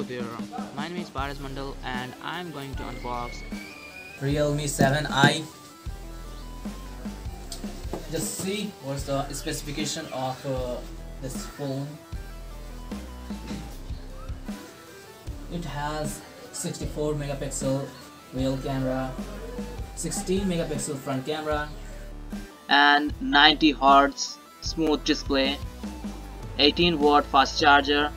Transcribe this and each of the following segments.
there, my name is Paras Mandal and I'm going to unbox Realme 7i. Just see what's the specification of this phone. It has 64 megapixel real camera, 16 megapixel front camera, and 90 Hz smooth display, 18-watt fast charger,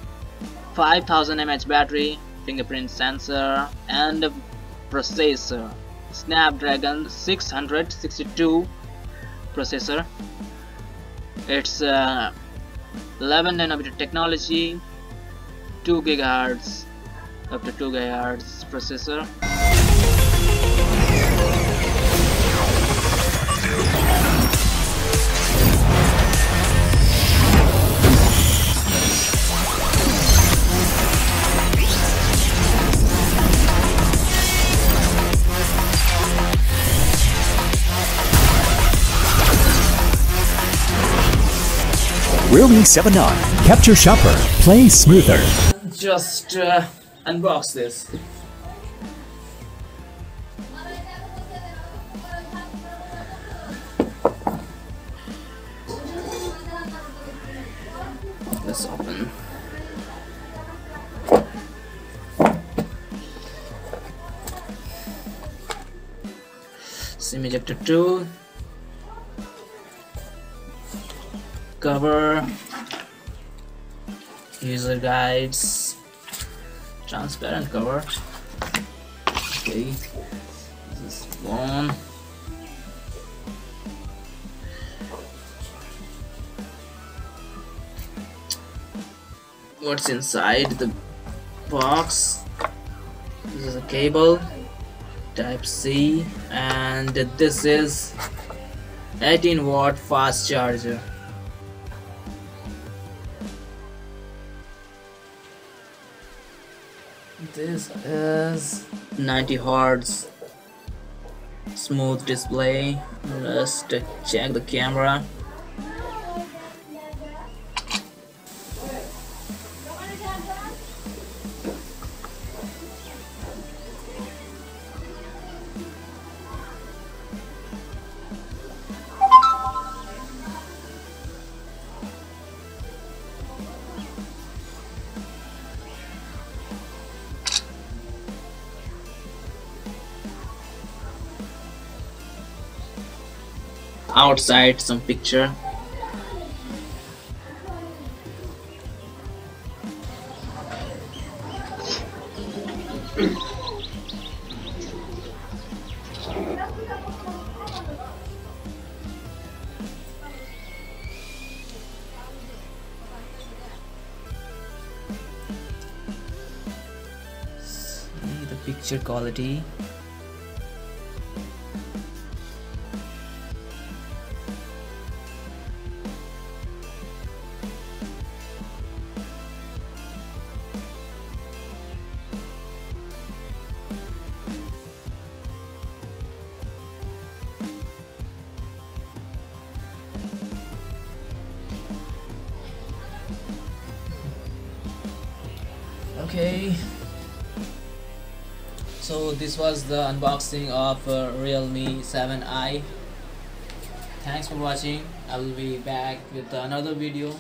5000 mAh battery, fingerprint sensor, and processor Snapdragon 662 processor. It's 11 nanometer technology, 2 GHz up to 2 GHz processor. Realme 7i. Capture shopper. Play smoother. Just unbox this. Let's open. SIM ejector 2. Cover, user guides, transparent cover. Okay, this is one. What's inside the box? This is a cable, type C, and this is 18-watt fast charger. This is 90 Hz smooth display. Let's check the camera. Outside some picture. See the picture quality. Okay, so this was the unboxing of Realme 7i. Thanks for watching. I will be back with another video.